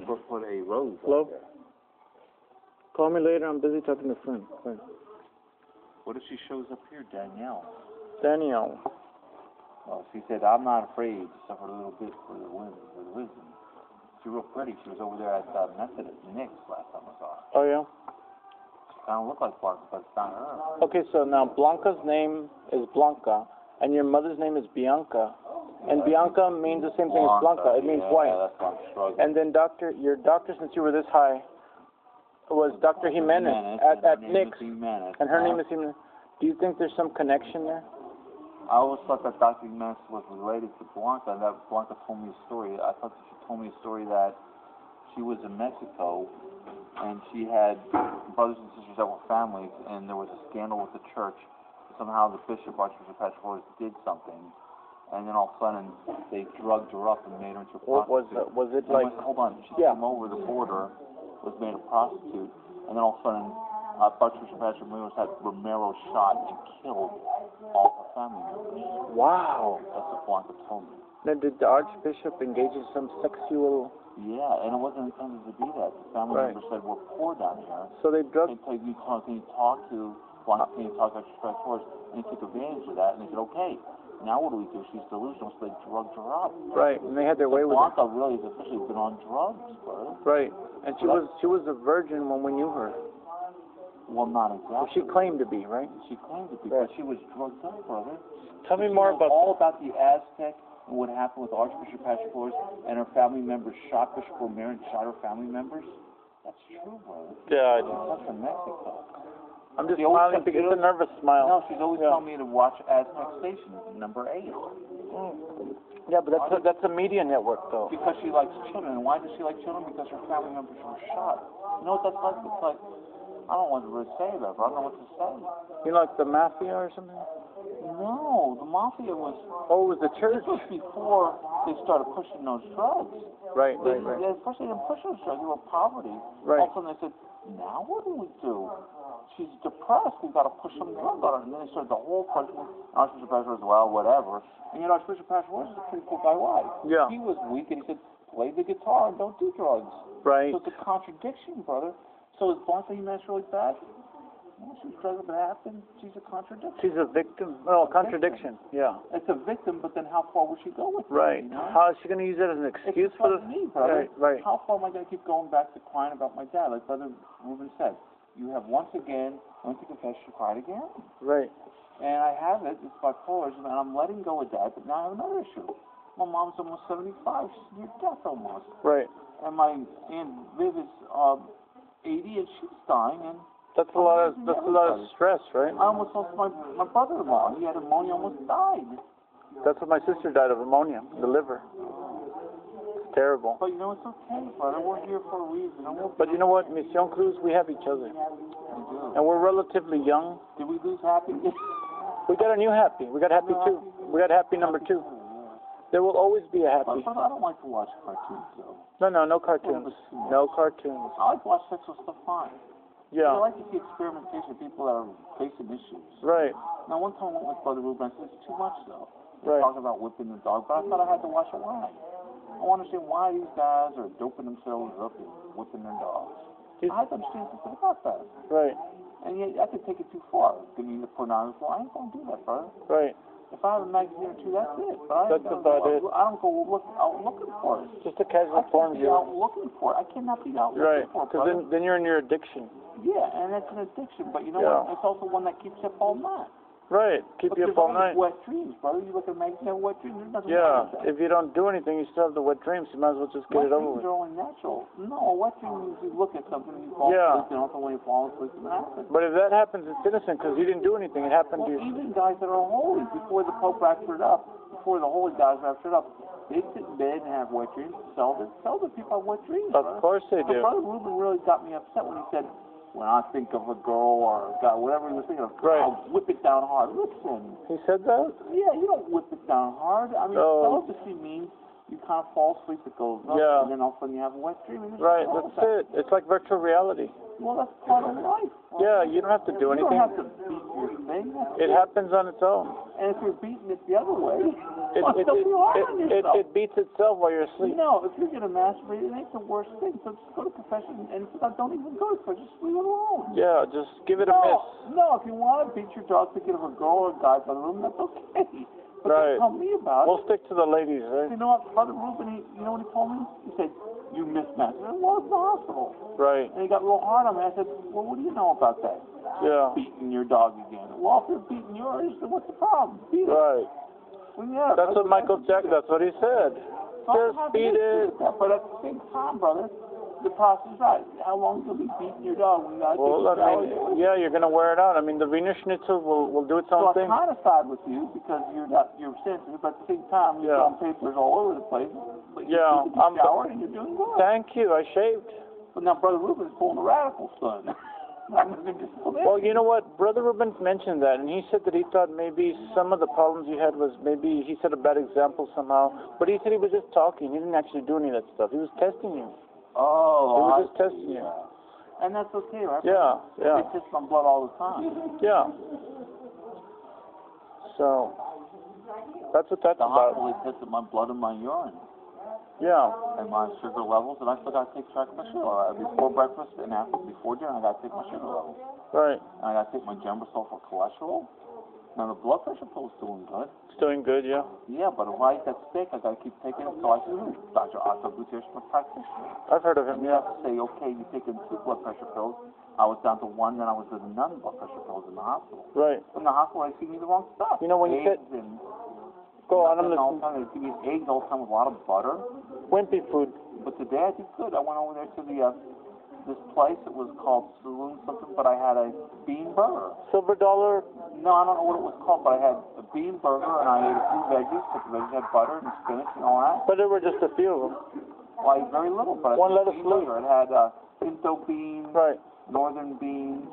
put a rose. Hello? Call me later. I'm busy talking to a friend. Right. What if she shows up here, Danielle? Danielle. Well, she said, I'm not afraid to suffer a little bit for the wisdom. She's real pretty. She was over there at Methodist Nick's last time I saw her. Oh, yeah? She kind of looked like Blanca, but it's not her. Okay, so now Blanca's name is Blanca, and your mother's name is Bianca. And Bianca means the same thing as Blanca. It means white. That's why I'm struggling. And then your doctor, since you were this high, was Dr. Jimenez at Nick's. And her name is Jimenez. Do you think there's some connection there? I always thought that Dr. Jimenez was related to Blanca, and that Blanca told me a story. I thought that she told me a story that she was in Mexico, and she had brothers and sisters that were families, and there was a scandal with the church. Somehow the bishop, Archbishop Patrick Flores, did something, and then all of a sudden they drugged her up and made her into a prostitute. Was it like... Hold on. She came over the border, was made a prostitute, and then all of a sudden Archbishop Patrick Flores had Romero shot and killed all her family members. Wow. That's what Blanca told me. Now, did the Archbishop engage in some sexual... Yeah, and it wasn't intended to be that. The family members said, we're poor down here. So they drugged... Can you talk to Blanca, can you talk to Archbishop Flores? And he took advantage of that, and they said, okay, now what do? She's delusional, so they drugged her up. Right, and they had their way with her. Blanca really has officially been on drugs, brother. Right, and she was a virgin when we knew her. Well, not exactly. Well, she claimed to be, right? She claimed to be, but she was drugged up, brother. Tell me more about... all about the Aztec and what happened with Archbishop Patrick Flores and her family members shot Bishop Romero and shot her family members? That's true, brother. Yeah, I know. That's from Mexico. I'm just smiling because it's a nervous smile. No, she's always telling me to watch Aztec Station, number 8. Yeah, but that's a media network, though. Because she likes children. And why does she like children? Because her family members were shot. You know what that's like? It's like, I don't know what to really say about it, but I don't know what to say. You know, like the mafia or something? No, the mafia was... Oh, it was the church? This was before they started pushing those drugs. Right. First they didn't push those drugs, they were poverty. Right. All of a sudden they said, now what do we do? She's depressed, we've got to push some drug on her. And then they started the whole push. Archbishop Patrick was, well, whatever. And yet Archbishop Patrick was a pretty cool guy. Why? Yeah. He was weak and he said, play the guitar and don't do drugs. Right. So it's a contradiction, brother. So is Blanca Jimenez really bad? Well, she's drugged up and happened. She's a contradiction. She's a victim. Oh, contradiction. Yeah. It's a victim, but then how far would she go with it? Right. You know? How is she going to use that as an excuse for the... me, brother. Right. How far am I going to keep going back to crying about my dad? Like Brother Ruben said, you have once again went to confess you cried again. Right. And I have it. It's bipolarism, and I'm letting go of that, but now I have another issue. My mom's almost 75. She's near death almost. Right. And my Aunt Viv is 80, and she's dying, and that's a lot of stress, right? I almost lost my brother-in-law. He had pneumonia, almost died. That's what my sister died of, pneumonia, the liver. It's terrible. But you know, it's okay, brother. We're here for a reason. But you know what, Mission Cruz, we have each other. We do. And we're relatively young. Did we lose Happy? We got a new Happy. We got Happy 2. We got Happy number 2. There will always be a Happy. But I don't like to watch cartoons, though. No cartoons. No cartoons. I like to watch sexual stuff fine. Yeah. I like to see experimentation of people that are facing issues. Right. Now, one time I went with Brother Ruben, I said, it's too much, though. Right. Talking about whipping the dog, but I thought I had to watch it why. I want to understand why these guys are doping themselves up and whipping their dogs. I have to understand something about that. Right. And yet, I could take it too far. I mean, the pornography, I ain't going to do that, brother. Right. If I have a magazine or two, that's it. But that's about it. I don't go out looking for it. Just a casual porn viewer. I can't be out looking for it. I cannot be out looking for it, because then you're in your addiction. Yeah, and it's an addiction. But you know what? It's also one that keeps you up all night. Right. Keep you up all night. Wet dreams, brother. You look at a magazine and wet dreams. There's nothing wrong with that. If you don't do anything, you still have the wet dreams. You might as well just get it over with. Wet dreams are only natural. No, a wet dream means you look at something and you fall asleep, and also when you fall asleep, it happens. But if that happens, it's innocent because you didn't do anything. It happened to you. Even guys that are holy, before the Pope raptured up, before the holy guys raptured up, they sit in bed and have wet dreams. Seldom people have wet dreams. Of course they do. Brother Ruben really got me upset when he said, when I think of a girl or a guy, whatever he was thinking of, I'll whip it down hard. Listen. He said that? Yeah, you don't whip it down hard. I mean, celibacy means you kind of fall asleep, it goes up, and then all of a sudden you have a wet dream. Right, that's it. It's like virtual reality. Well, that's part of life. Yeah, you don't have to do anything. You don't have to beat your thing. It happens on its own. And if you're beating it the other way... it beats itself while you're asleep. No, if you're going to masturbate, it ain't the worst thing. So just go to confession and don't even go to confession. Just leave it alone. Yeah, just give it a miss. No, if you want to beat your dog thinking of a girl or a guy by the room, that's okay. But Right. don't tell me about it. We'll stick to the ladies, right? You know what, Brother Ruben, you know what he told me? He said, you mismatched. I was in the hospital. Right. And he got real hard on me. I said, well, what do you know about that? Yeah. Beating your dog again. Well, if you're beating yours, then what's the problem? Beat it. Right. Well, yeah, that's what Michael Jackson, that's what he said. Just beat it. But at the same time, brother, the process is right. How long will you be beating your dog when you got to yeah, you're going to wear it out. I mean, the Wiener Schnitzel will do its own thing. So I kind of side with you because you're sensitive, but at the same time, you're on papers all over the place. But I'm showered and you're doing good. Thank you. I shaved. But now Brother Ruben's pulling a radical stunt. Well, you know what? Brother Ruben mentioned that, and he said that he thought maybe some of the problems you had was maybe he set a bad example somehow. But he said he was just talking. He didn't actually do any of that stuff. He was testing you. Oh, he was just testing you. And that's okay, right? Yeah, yeah. They piss my blood all the time. Yeah. So, that's what that's about. The hospital, they tested my blood and my urine. Yeah. And my sugar levels, and I still got to take track of my sugar level. Before breakfast and before dinner, I got to take my sugar levels. Right. And I got to take my Gembrosol for cholesterol. Now, the blood pressure pill is doing good. It's doing good, yeah. Yeah, but if I eat that steak, I got to keep taking it. So I see Dr. Otto Gutierrez, my practitioner. I've heard of him, and you have to say, okay, you're taking 2 blood pressure pills. I was down to 1, then I was doing none blood pressure pills in the hospital. Right. In the hospital, they feed me the wrong stuff. You know, when you said... Go on, I'm listening. They feed me eggs all the time with a lot of butter. Wimpy food. But today I did good. I went over there to this place. It was called Saloon something, but I had a bean burger. Silver Dollar? No, I don't know what it was called, but I had a bean burger and I ate a few veggies, because the veggies had butter and spinach and all that. But there were just a few of them. Well, I ate very little, but one lettuce leaf. It had pinto beans, right, northern beans,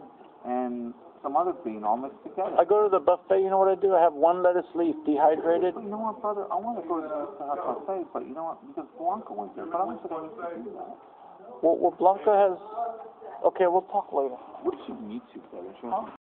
and some other bean all mixed together. I go to the buffet, you know what I do? I have 1 lettuce leaf, dehydrated. But you know what, brother? I want to go to the buffet, but you know what? Because Blanca went there, but I don't think I need to do that. Well, Blanca has... Okay, we'll talk later. What should we meet you, brother?